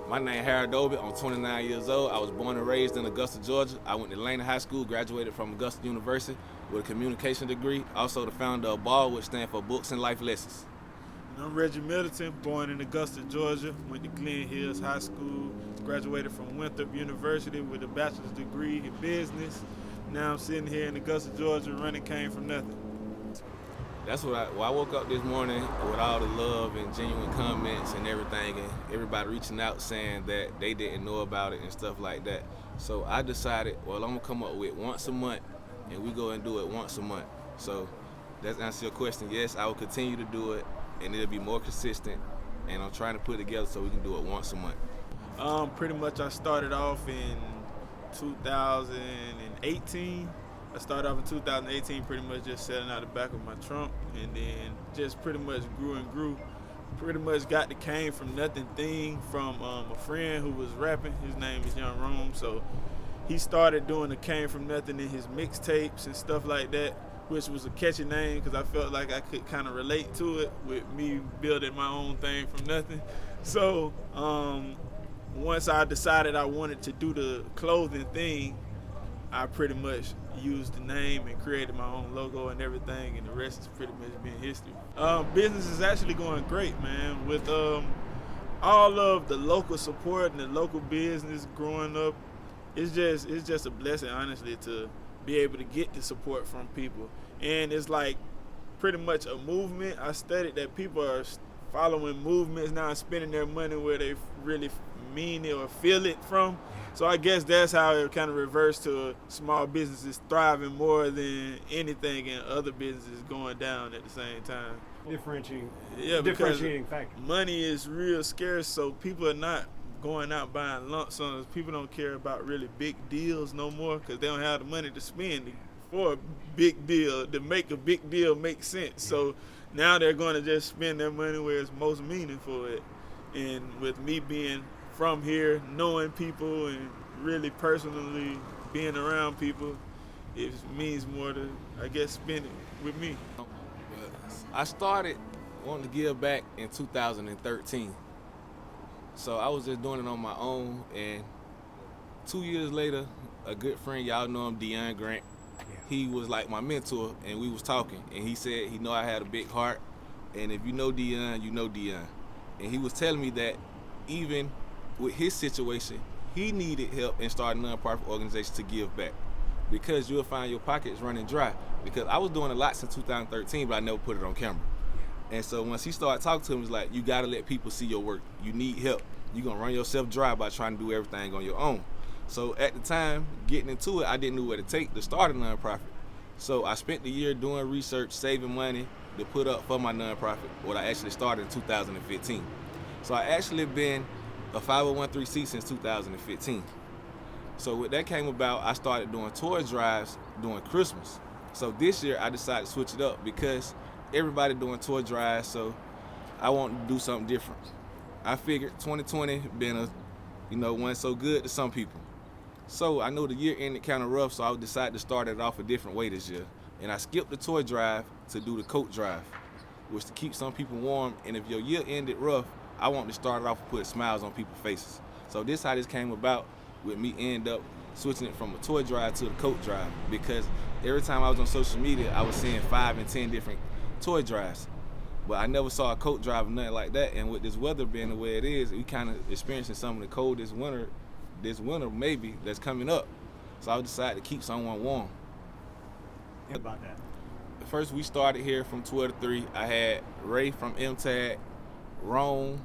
My name is Doby. I'm 29 years old. I was born and raised in Augusta, Georgia. I went to Lane High School, graduated from Augusta University with a communication degree. Also the founder of B.A.L.L, which stands for Books and Life Lessons. And I'm Reggie Middleton, born in Augusta, Georgia. Went to Glen Hills High School, graduated from Winthrop University with a bachelor's degree in business. Now I'm sitting here in Augusta, Georgia, running Came From Nxthing. That's what I woke up this morning with all the love and genuine comments and everything, and everybody reaching out saying that they didn't know about it and stuff like that. So I decided, well, I'm gonna come up with once a month, and we go and do it once a month. So that's answer your question. Yes, I will continue to do it, and it'll be more consistent. And I'm trying to put it together so we can do it once a month. Pretty much I started off in 2018. I started off in 2018 pretty much just selling out the back of my trunk, and then just pretty much grew and grew. Pretty much got the Came From Nxthing thing from a friend who was rapping. His name is Young Rome, so he started doing the Came From Nxthing in his mixtapes and stuff like that, which was a catchy name because I felt like I could kind of relate to it with me building my own thing from nothing. So once I decided I wanted to do the clothing thing, I pretty much used the name and created my own logo and everything, and the rest is pretty much been history. Business is actually going great, man. With all of the local support and the local business growing up, it's just a blessing, honestly, to be able to get the support from people. And it's like pretty much a movement. I studied that people are following movements now and spending their money where they really mean it or feel it from. So I guess that's how it kind of reversed to small businesses thriving more than anything and other businesses going down at the same time. Differentiating factor. Money is real scarce, so people are not going out buying lump sums. People don't care about really big deals no more because they don't have the money to spend for a big deal, to make a big deal make sense. So now they're going to just spend their money where it's most meaningful at. And with me being from here, knowing people and really personally being around people, it means more to, I guess, spend it with me. I started wanting to give back in 2013. So I was just doing it on my own, and 2 years later, a good friend, y'all know him, Dion Grant, he was like my mentor, and we was talking, and he said he know I had a big heart, and if you know Dion, you know Dion. And he was telling me that even with his situation, he needed help and started a nonprofit organization to give back, because you'll find your pockets running dry. Because I was doing a lot since 2013, but I never put it on camera. And so once he started talking to him, he's like, you gotta let people see your work. You need help. You're gonna run yourself dry by trying to do everything on your own. So at the time, getting into it, I didn't know what it take to start a nonprofit. So I spent the year doing research, saving money to put up for my nonprofit, what I actually started in 2015. So I actually been a 501(c) since 2015. So with that came about, I started doing toy drives during Christmas. So this year I decided to switch it up because everybody doing toy drives, so I wanted to do something different. I figured 2020 been wasn't so good to some people. So I know the year ended kind of rough, so I decided to start it off a different way this year. And I skipped the toy drive to do the coat drive, which to keep some people warm. And if your year ended rough, I want to start it off and put smiles on people's faces. So this how this came about, with me end up switching it from a toy drive to the coat drive, because every time I was on social media, I was seeing 5 and 10 different toy drives. But I never saw a coat drive or nothing like that. And with this weather being the way it is, we kind of experiencing some of the cold this winter maybe, that's coming up. So I decided to keep someone warm. How about that? First, we started here from 12 to 3. I had Ray from MTAG, Rome,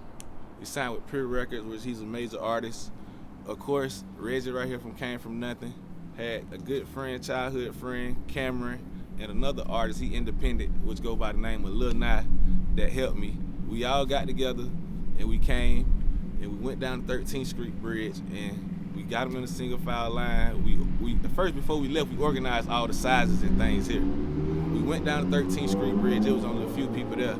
he signed with Pure Records, which he's a major artist. Of course, Reggie right here from Came From Nxthing. Had a good friend, childhood friend, Cameron, and another artist, he independent, which go by the name of Lil Nye, that helped me. We all got together and we came and we went down the 13th Street Bridge and we got them in a single file line. Before we left, we organized all the sizes and things here. We went down the 13th Street Bridge, there was only a few people there.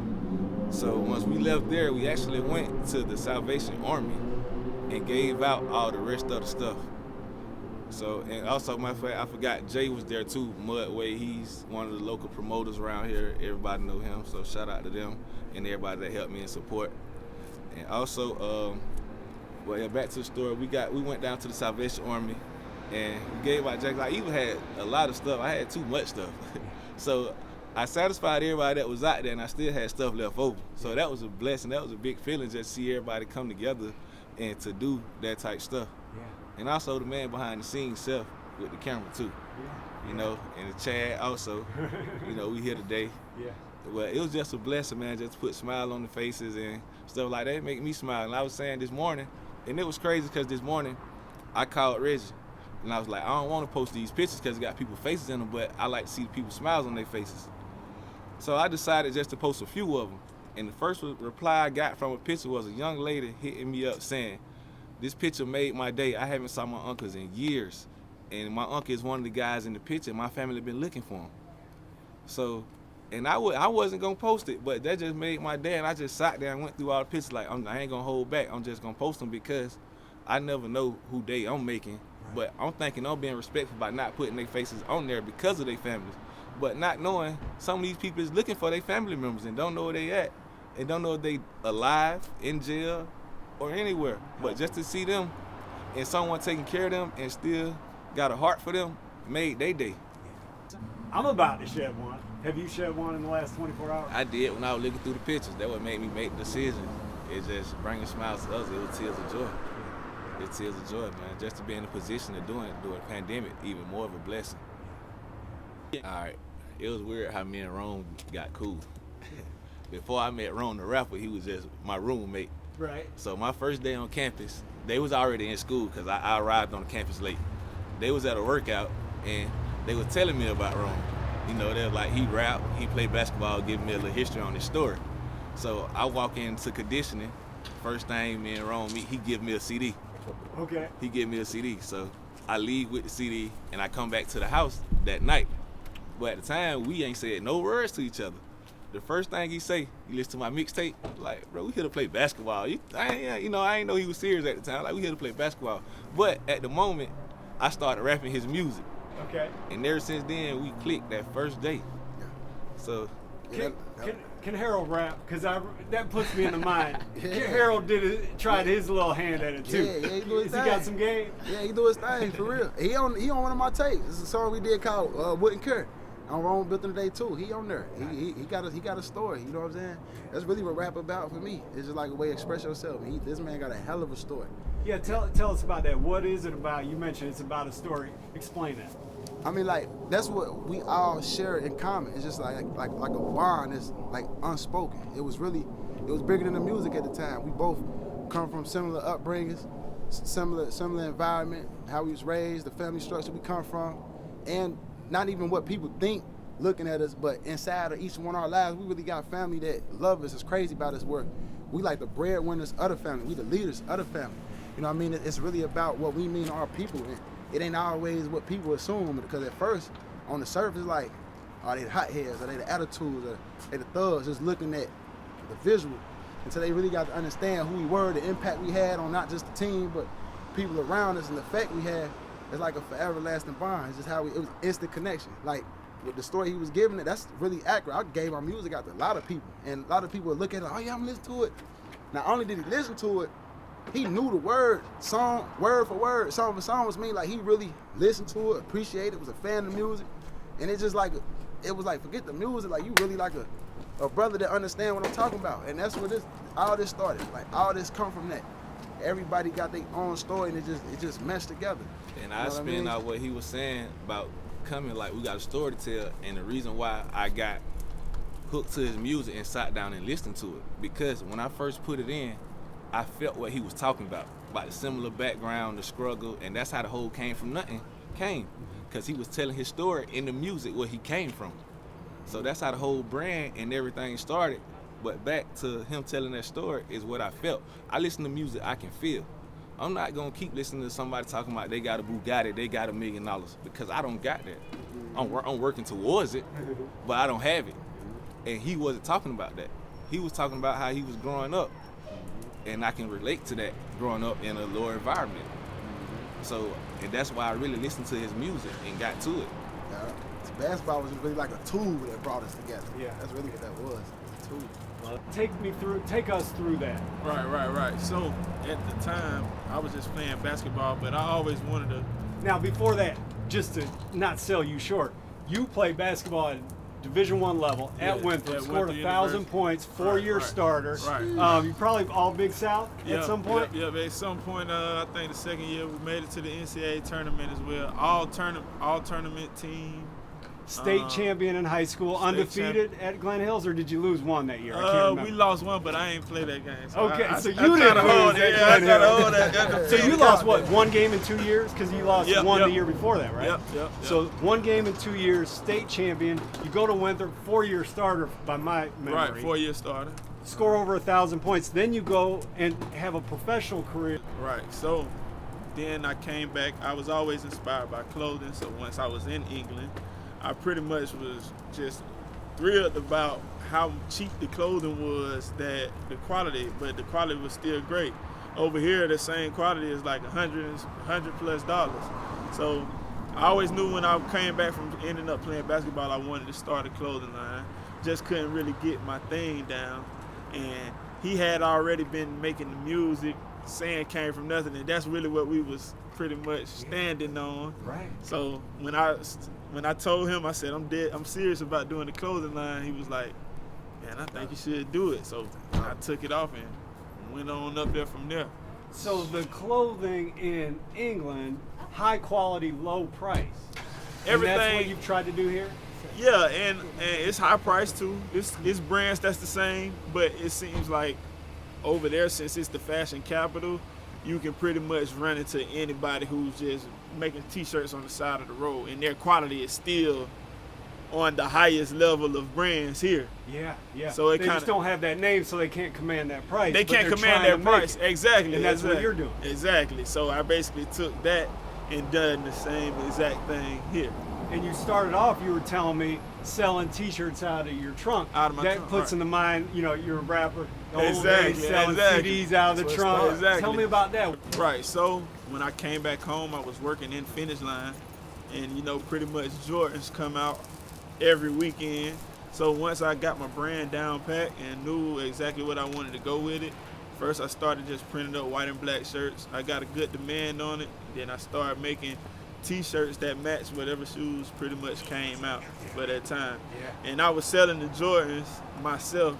So once we left there, we actually went to the Salvation Army and gave out all the rest of the stuff. So, and also, matter of fact, I forgot Jay was there too, Mudway. He's one of the local promoters around here. Everybody know him, so shout out to them and everybody that helped me in support. And also, Well, yeah, back to the story. We went down to the Salvation Army, and we gave out jackets. I even had a lot of stuff. I had too much stuff. So I satisfied everybody that was out there, and I still had stuff left over. So that was a blessing. That was a big feeling just to see everybody come together and to do that type stuff. Yeah. And also the man behind the scenes self with the camera too. Yeah. You know, and the Chad also. You know, we here today. Yeah. Well, it was just a blessing, man, just to put smile on the faces and stuff like that. It make me smile. And I was saying this morning, and it was crazy because this morning I called Reggie. And I was like, I don't want to post these pictures because it got people's faces in them, but I like to see people's smiles on their faces. So I decided just to post a few of them. And the first reply I got from a picture was a young lady hitting me up saying, this picture made my day. I haven't saw my uncles in years. And my uncle is one of the guys in the picture. My family been looking for him. So, and I wasn't going to post it, but that just made my day. And I just sat there and went through all the pictures like, I ain't going to hold back. I'm just going to post them because I never know who day I'm making. Right. But I'm thinking I'm being respectful by not putting their faces on there because of their families. But not knowing some of these people is looking for their family members and don't know where they at. And don't know if they alive, in jail, or anywhere. But just to see them and someone taking care of them and still got a heart for them made their day. I'm about to shed one. Have you shed one in the last 24 hours? I did when I was looking through the pictures. That what made me make the decision. It just bringing smiles to others. It was tears of joy. It's tears of joy, man. Just to be in a position of doing it during the pandemic, even more of a blessing. All right, it was weird how me and Rome got cool. Before I met Rome the rapper, he was just my roommate. Right. So my first day on campus, they was already in school because I arrived on the campus late. They was at a workout and they were telling me about Rome. You know, they're like, he rap, he played basketball, giving me a little history on his story. So I walk into conditioning. First thing me and Rome meet, he give me a CD. Okay. He give me a CD. So I leave with the CD and I come back to the house that night. But at the time, we ain't said no words to each other. The first thing he say, he listen to my mixtape, like, bro, we here to play basketball. I ain't know he was serious at the time. Like, we here to play basketball. But at the moment, I started rapping his music. Okay. And ever since then, we clicked that first day. So. Can Harold rap? Because that puts me in the mind. Harold tried his little hand at it too. Yeah, he do his thing. He got some game? Yeah, he do his thing, for real. He on one of my tapes. It's a song we did called Wouldn't Care. On Rome Built Today too. He on there. He got a story. You know what I'm saying? That's really what rap about for me. It's just like a way to express yourself. This man got a hell of a story. Yeah, tell us about that. What is it about? You mentioned it's about a story. Explain that. I mean, like, that's what we all share in common. It's just like a bond. It's like unspoken. It was bigger than the music at the time. We both come from similar upbringings, similar environment, how we was raised, the family structure we come from, and not even what people think looking at us, but inside of each one of our lives, we really got family that love us, is crazy about us work. We like the breadwinners of the family. We the leaders of the family. You know what I mean? It's really about what we mean to our people. And it ain't always what people assume, because at first, on the surface, like, are they the hotheads, are they the attitudes, are they the thugs, just looking at the visual, until they really got to understand who we were, the impact we had on not just the team, but people around us, and the effect we had. It's like a forever lasting bond. It's just how it was instant connection. Like, with the story he was giving it, that's really accurate. I gave my music out to a lot of people, and a lot of people would look at it, oh yeah, I'm listening to it. Not only did he listen to it, he knew the word, song, word for word, song for song, was mean. Like, he really listened to it, appreciated it, was a fan of the music. And it's just like, it was like, forget the music, like, you really like a brother that understand what I'm talking about. And that's where all this started. Like, all this come from that. Everybody got their own story, and it just meshed together. And I spin out what he was saying about coming, like, we got a story to tell, and the reason why I got hooked to his music and sat down and listened to it, because when I first put it in, I felt what he was talking about the similar background, the struggle, and that's how the whole Came From Nxthing came, because he was telling his story in the music where he came from. So that's how the whole brand and everything started. But back to him telling that story is what I felt. I listen to music I can feel. I'm not gonna keep listening to somebody talking about they got a Bugatti, they got $1 million, because I don't got that. I'm working towards it, but I don't have it. And he wasn't talking about that. He was talking about how he was growing up, and I can relate to that, growing up in a lower environment. So, and that's why I really listened to his music and got to it. Basketball was really like a tool that brought us together. Yeah. That's really what that was, a tool. Well, take us through that. Right. So at the time, I was just playing basketball, but I always wanted to. Now, before that, just to not sell you short, you played basketball at Division I level at Winthrop, at scored Winthrop 1,000 points, four-year starter. Right. You probably all Big South at some point? Yeah, at some point, I think the second year we made it to the NCAA tournament as well. All tournament team. State champion in high school, undefeated at Glen Hills, or did you lose one that year? I can't remember. We lost one, but I ain't played that game. So Okay, I so you tried didn't to hold lose it. at Glen I tried to Hills. hold that. So you lost what, one game in 2 years? Because you lost one the year before that, right? Yep. So 1 game in 2 years, state champion. You go to Winthrop, 4-year starter by my memory. Right, 4-year starter. Score over 1,000 points. Then you go and have a professional career. Right. So then I came back. I was always inspired by clothing. So once I was in England, I pretty much was just thrilled about how cheap the clothing was, but the quality was still great. Over here, the same quality is like $100+ So I always knew when I came back from ending up playing basketball, I wanted to start a clothing line. Just couldn't really get my thing down. And he had already been making the music, saying Came From Nxthing, and that's really what we was pretty much standing on. Right. So when I told him, I said, I'm serious about doing the clothing line, he was like, man, I think you should do it. So I took it off and went on up there from there. So the clothing in England, high quality, low price. Everything. And that's what you've tried to do here? Yeah, and it's high price too. It's brands that's the same, but it seems like over there, since it's the fashion capital, you can pretty much run into anybody who's just making t-shirts on the side of the road, and their quality is still on the highest level of brands here. Yeah. So they just don't have that name, so they can't command that price. They can't command that price. Exactly. And that's what you're doing. Exactly. So I basically took that and done the same exact thing here. And you started off, you were telling me, selling t-shirts out of your trunk. Out of my that trunk, puts right. in the mind, you're a rapper. Exactly, Selling exactly. CDs out of the That's trunk. exactly. Tell me about that. Right. So when I came back home, I was working in Finish Line, and pretty much Jordans come out every weekend. So once I got my brand down pat and knew exactly what I wanted to go with it, first I started just printing up white and black shirts. I got a good demand on it. Then I started making t-shirts that match whatever shoes pretty much came out for that time. Yeah. And I was selling the Jordans myself.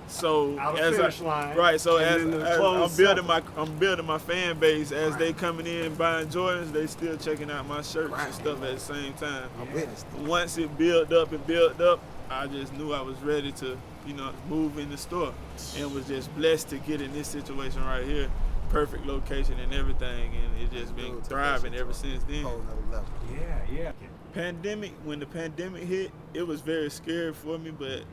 So Out of Finish Line. right, so and as then the I'm building my fan base, as they coming in buying Jordans, they still checking out my shirts and stuff at the same time. I witnessed it. Once it built up, I just knew I was ready to, move in the store, and was just blessed to get in this situation right here. Perfect location and everything, and it just been thriving ever since then. Whole nother level. Yeah. When the pandemic hit, it was very scary for me, but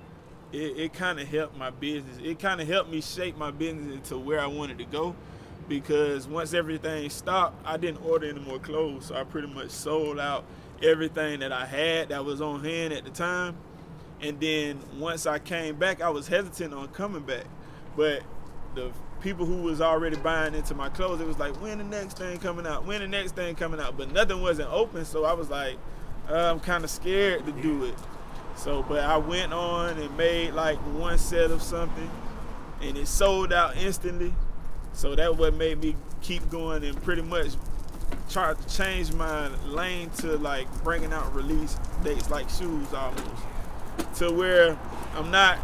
it kind of helped my business. It kind of helped me shape my business into where I wanted to go, because once everything stopped, I didn't order any more clothes, so I pretty much sold out everything that I had that was on hand at the time. And then once I came back, I was hesitant on coming back, but the people who was already buying into my clothes, it was like, when the next thing coming out? When the next thing coming out? But nothing wasn't open, so I was like, I'm kind of scared to do it. So, but I went on and made like one set of something, and it sold out instantly. So that what made me keep going and pretty much try to change my lane to like bringing out release dates like shoes almost, to where I'm not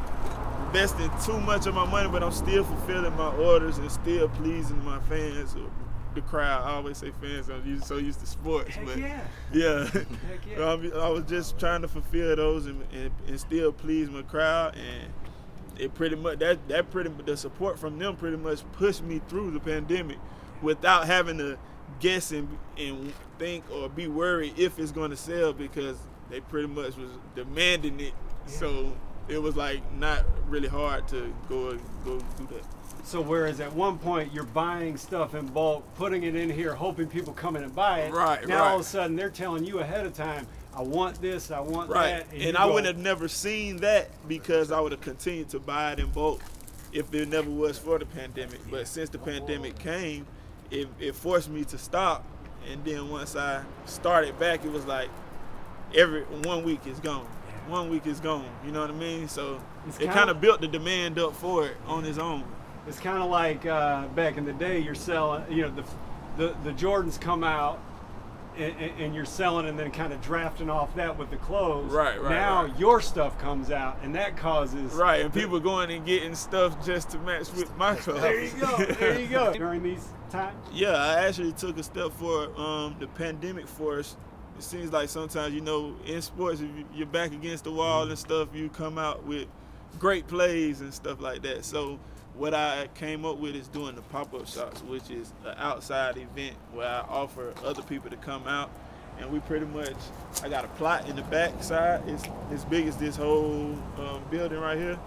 investing too much of my money, but I'm still fulfilling my orders and still pleasing my fans, or the crowd. I always say fans, I'm so used to sports. Heck but yeah. Heck yeah. I was just trying to fulfill those and still please my crowd, and it pretty much the support from them pretty much pushed me through the pandemic without having to guess and think or be worried if it's going to sell, because they pretty much was demanding it. Yeah. So it was like not really hard to go do that. So whereas at one point you're buying stuff in bulk, putting it in here, hoping people come in and buy it. Right, now right. all of a sudden they're telling you ahead of time, I want this, I want Right, that. and I would have never seen that, because I would have continued to buy it in bulk if it never was for the pandemic. But since the pandemic came, it forced me to stop. And then once I started back, it was like every 1 week is gone. 1 week is gone. You know what I mean? So it kind of built the demand up for it on its own. It's kind of like back in the day, you're selling, you know, the Jordans come out and you're selling and then kind of drafting off that with the clothes. Right. Now your stuff comes out and that causes. Right, and people going and getting stuff just to match with my clothes. There you go. During these times? Yeah, I actually took a step for the pandemic for us. It seems like sometimes, you know, in sports, if you're back against the wall and stuff, you come out with great plays and stuff like that. So what I came up with is doing the pop-up shops, which is an outside event where I offer other people to come out, and we pretty much, I got a plot in the back side. It's as big as this whole building right here,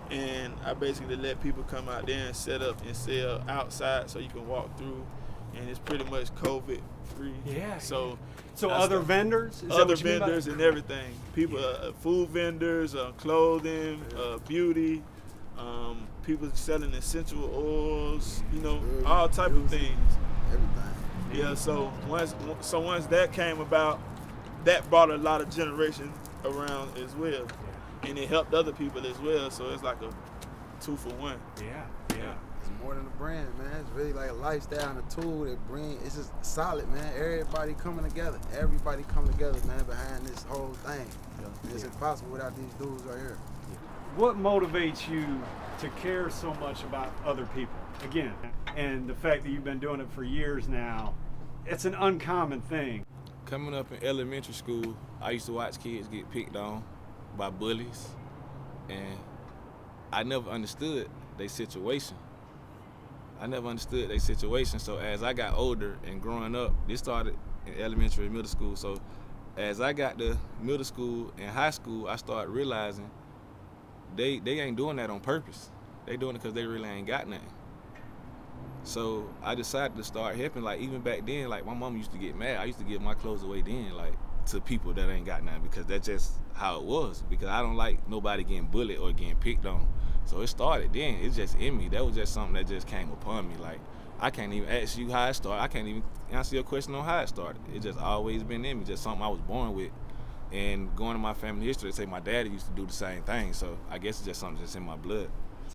and I basically let people come out there and set up and sell outside so you can walk through, and it's pretty much COVID-free. Yeah. So other vendors? Other vendors and everything. People, food vendors, clothing, beauty, people selling essential oils, you know, all type of things. Everything. Yeah, so once that came about, that brought a lot of generation around as well. And it helped other people as well, so it's like a 2-for-1. Yeah. It's more than a brand, man. It's really like a lifestyle and a tool that it's just solid, man. Everybody coming together, man, behind this whole thing. It's impossible without these dudes right here. What motivates you to care so much about other people? Again, and the fact that you've been doing it for years now, it's an uncommon thing. Coming up in elementary school, I used to watch kids get picked on by bullies, and I never understood their situation. So as I got older and growing up, this started in elementary and middle school. So as I got to middle school and high school, I started realizing they ain't doing that on purpose. They doing it because they really ain't got nothing. So I decided to start helping. Like even back then, like my mom used to get mad. I used to give my clothes away then, like to people that ain't got nothing, because that's just how it was. Because I don't like nobody getting bullied or getting picked on. So it started then. It's just in me. That was just something that just came upon me. Like I can't even ask you how it started. I can't even answer your question on how it started. It just always been in me. Just something I was born with. And going to my family history, they say my daddy used to do the same thing. So I guess it's just something that's in my blood.